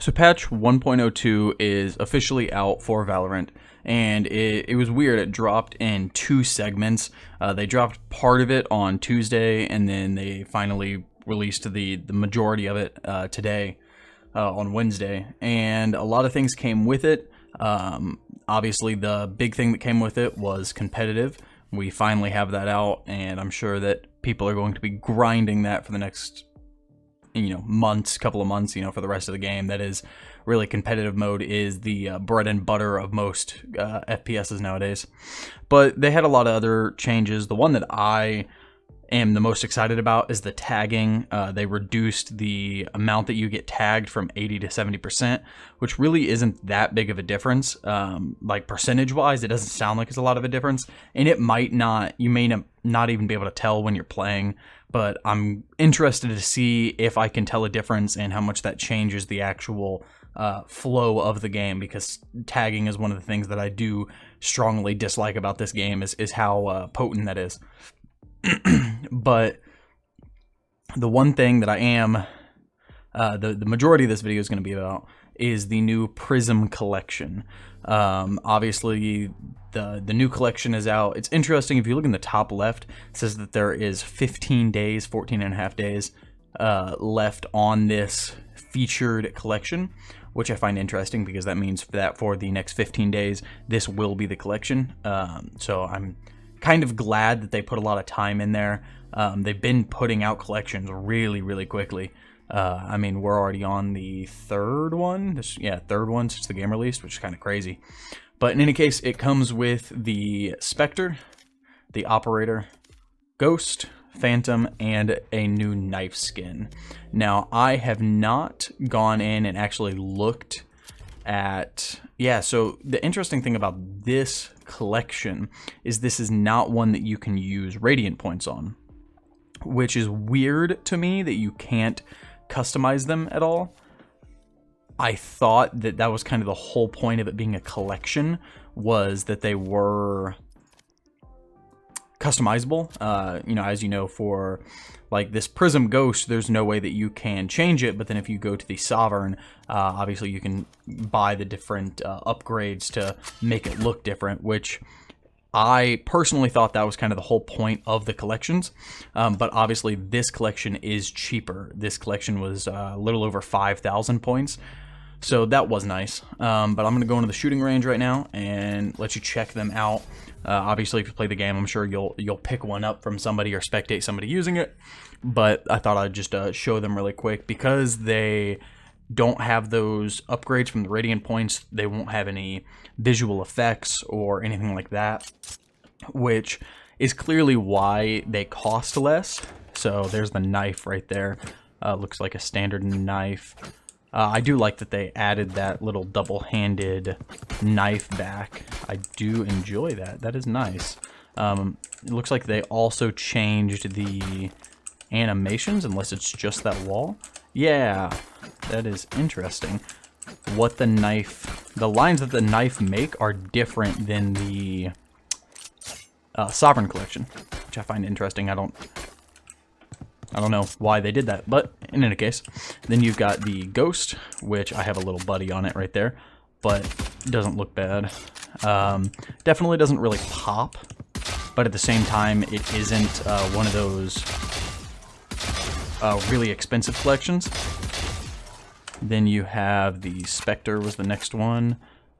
So patch 1.02 is officially out for Valorant, and it was weird. It dropped in 2 segments. They dropped part of it on Tuesday, and then they finally released the majority of it today on Wednesday. And a lot of things came with it. Obviously, the big thing that came with it was competitive. We finally have that out, and I'm sure that people are going to be grinding that for the next couple of months, for the rest of the game. That is really, competitive mode is the bread and butter of most FPSs nowadays. But they had a lot of other changes. The one that I am the most excited about is the tagging. They reduced the amount that you get tagged from 80 to 70%, which really isn't that big of a difference. Like percentage-wise, it doesn't sound like it's a lot of a difference, and it might not. You may not even be able to tell when you're playing, but I'm interested to see if I can tell a difference and how much that changes the actual flow of the game, because tagging is one of the things that I do strongly dislike about this game is how potent that is. But the one thing that I am, the majority of this video is going to be about, is the new PRISM collection. Obviously, the new collection is out. It's interesting, if you look in the top left, it says that there is 15 days, 14 and a half days left on this featured collection, which I find interesting because that means that for the next 15 days, this will be the collection. So I'm kind of glad that they put a lot of time in there. They've been putting out collections really, really quickly. I mean, we're already on the third one. Third one since the game released, which is kind of crazy. But in any case, it comes with the Spectre, the Operator, Ghost, Phantom, and a new knife skin. Now, I have not gone in and actually looked at... so the interesting thing about this collection is this is not one that you can use Radiant points on, which is weird to me that you can't customize them at all. I thought that that was kind of the whole point of it being a collection, was that they were customizable. As you know, for like this Prism Ghost, there's no way that you can change it, but then if you go to the Sovereign, obviously you can buy the different upgrades to make it look different, which I personally thought that was kind of the whole point of the collections. But obviously this collection is cheaper. This collection was a little over 5,000 points. So that was nice. But I'm going to go into the shooting range right now and let you check them out. Obviously, if you play the game, I'm sure you'll pick one up from somebody or spectate somebody using it. But I thought I'd just show them really quick, because they don't have those upgrades from the Radiant points. They won't have any visual effects or anything like that, which is clearly why they cost less. So there's the knife right there. Looks like a standard knife. I do like that they added that little double-handed knife back. I do enjoy that. That is nice. It looks like they also changed the animations, unless it's just that wall. Yeah, that is interesting. What the lines that the knife make are different than the Sovereign collection, which I find interesting. I don't know why they did that, but in any case, then you've got the Ghost, which I have a little buddy on it right there, but it doesn't look bad. Definitely doesn't really pop, but at the same time, it isn't one of those really expensive collections. Then you have the Spectre was the next one.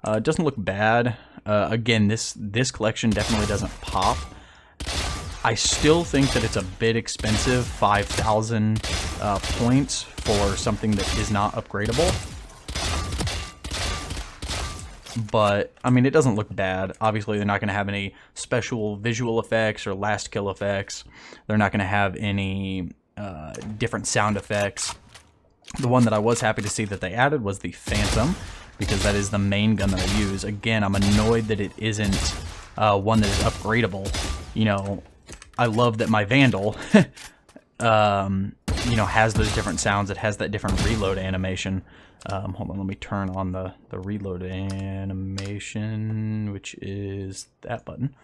It doesn't look bad. Again, this collection definitely doesn't pop. I still think that it's a bit expensive, 5,000 points for something that is not upgradable. But, I mean, it doesn't look bad. Obviously, they're not going to have any special visual effects or last kill effects. They're not going to have any different sound effects. The one that I was happy to see that they added was the Phantom, because that is the main gun that I use. Again, I'm annoyed that it isn't one that is upgradable. I love that my Vandal, has those different sounds. It has that different reload animation. Hold on, let me turn on the reload animation, which is that button.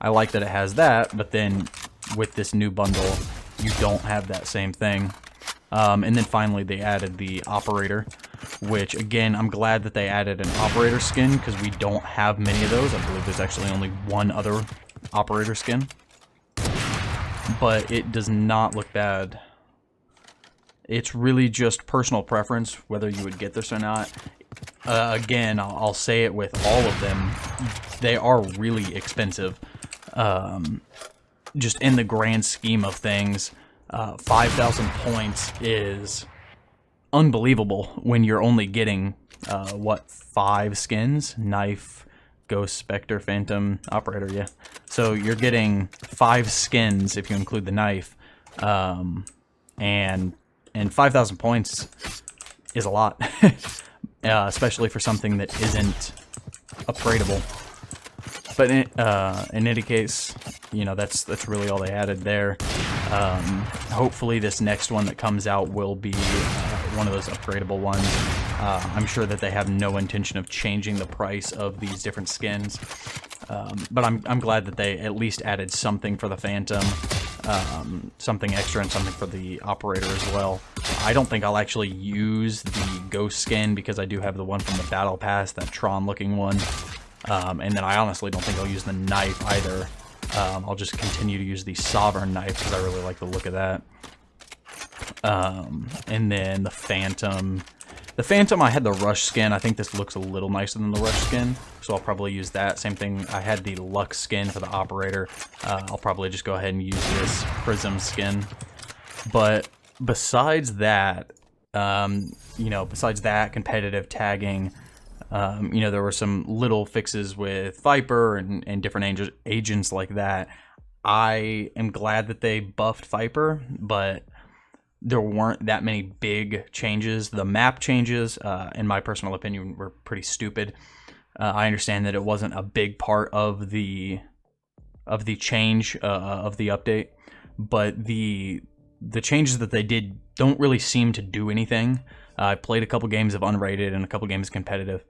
I like that it has that, but then with this new bundle, you don't have that same thing. And then finally they added the operator, which again, I'm glad that they added an operator skin because we don't have many of those. I believe there's actually only one other operator skin. But it does not look bad. It's really just personal preference whether you would get this or not. Again, I'll say it with all of them. They are really expensive. Just in the grand scheme of things, 5,000 points is unbelievable when you're only getting, what, 5 skins? Knife, Ghost, Spectre, Phantom, Operator, yeah. So you're getting 5 skins if you include the knife, and 5,000 points is a lot, especially for something that isn't upgradable. But in any case, you know, that's really all they added there. Hopefully this next one that comes out will be one of those upgradable ones. I'm sure that they have no intention of changing the price of these different skins. But I'm glad that they at least added something for the Phantom, something extra, and something for the Operator as well. I don't think I'll actually use the Ghost skin because I do have the one from the Battle Pass, that Tron-looking one. And then I honestly don't think I'll use the knife either. I'll just continue to use the Sovereign knife because I really like the look of that. And then the Phantom. The Phantom, I had the Rush skin. I think this looks a little nicer than the Rush skin, so I'll probably use that. Same thing, I had the Lux skin for the Operator. I'll probably just go ahead and use this Prism skin. But besides that, you know, besides that, competitive tagging, you know, there were some little fixes with Viper and different agents like that. I am glad that they buffed Viper, but there weren't that many big changes. The map changes, in my personal opinion, were pretty stupid. I understand that it wasn't a big part of the change of the update, but the changes that they did don't really seem to do anything. I played a couple games of unrated and a couple games competitive,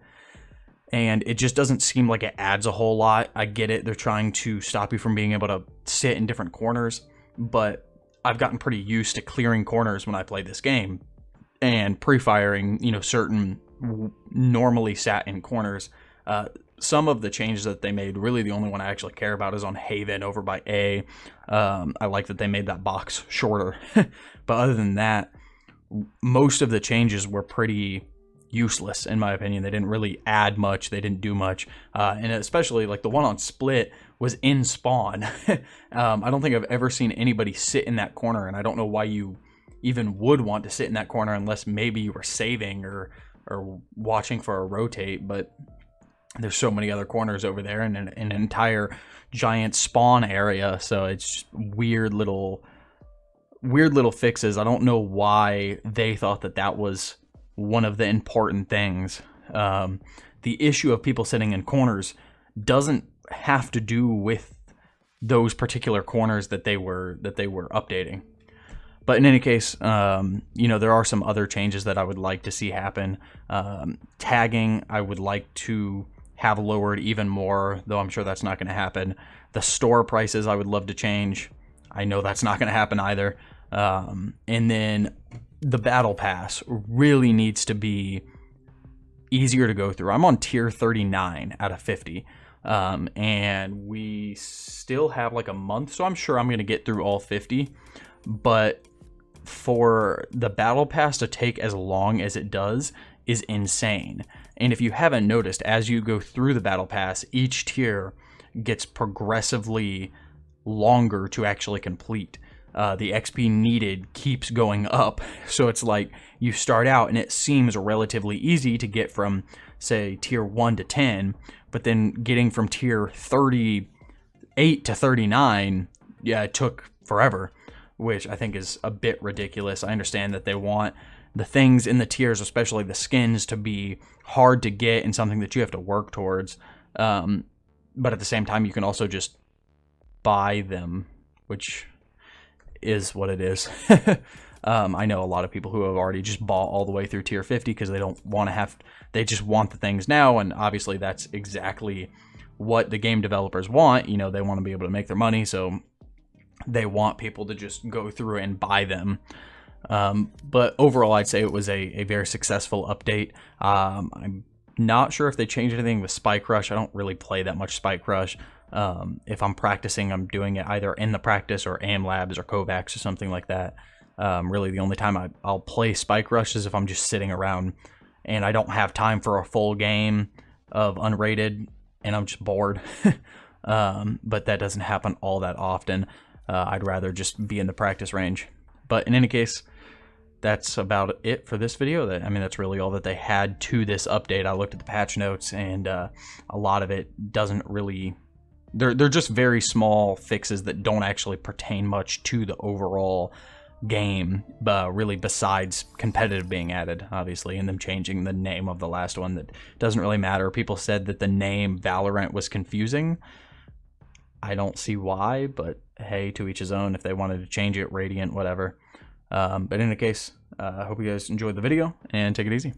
and it just doesn't seem like it adds a whole lot. I get it, they're trying to stop you from being able to sit in different corners, but I've gotten pretty used to clearing corners when I play this game and pre-firing, you know, certain normally sat in corners. Some of the changes that they made, really the only one I actually care about is on Haven over by A. I like that they made that box shorter. But other than that, most of the changes were pretty useless, in my opinion. They didn't really add much. They didn't do much. And especially, like, the one on Split was in spawn. I don't think I've ever seen anybody sit in that corner, and I don't know why you even would want to sit in that corner unless maybe you were saving or watching for a rotate, but there's so many other corners over there and an entire giant spawn area, so it's just weird little fixes. I don't know why they thought that that was one of the important things. The issue of people sitting in corners doesn't have to do with those particular corners that they were updating. But in any case, you know, there are some other changes that I would like to see happen. Tagging, I would like to have lowered even more, though I'm sure that's not going to happen. The store prices I would love to change. I know that's not going to happen either. And then the Battle Pass really needs to be easier to go through. I'm on tier 39 out of 50. And we still have like a month, so I'm sure I'm going to get through all 50. But for the Battle Pass to take as long as it does is insane. And if you haven't noticed, as you go through the Battle Pass, each tier gets progressively longer to actually complete. The XP needed keeps going up, so it's like you start out and it seems relatively easy to get from, say, tier 1 to 10, but then getting from tier 38 to 39, yeah, it took forever, which I think is a bit ridiculous. I understand that they want the things in the tiers, especially the skins, to be hard to get and something that you have to work towards, but at the same time you can also just buy them, which is what it is. I know a lot of people who have already just bought all the way through tier 50 because they don't want to have, they just want the things now, and obviously that's exactly what the game developers want. You know, they want to be able to make their money, so they want people to just go through and buy them. But overall, I'd say it was a very successful update. I'm not sure if they changed anything with Spike Rush. I don't really play that much Spike Rush. If I'm practicing, I'm doing it either in the practice or AM Labs or Kovacs or something like that. Really, the only time I'll play Spike Rush is if I'm just sitting around and I don't have time for a full game of unrated and I'm just bored. But that doesn't happen all that often. I'd rather just be in the practice range. But in any case, that's about it for this video. I mean, that's really all that they had to this update. I looked at the patch notes, and a lot of it doesn't really... They're just very small fixes that don't actually pertain much to the overall game, really, besides competitive being added, obviously, and them changing the name of the last one. That doesn't really matter. People said that the name Valorant was confusing. I don't see why, but hey, to each his own. If they wanted to change it, Radiant, whatever. But in any case, I hope you guys enjoyed the video, and take it easy.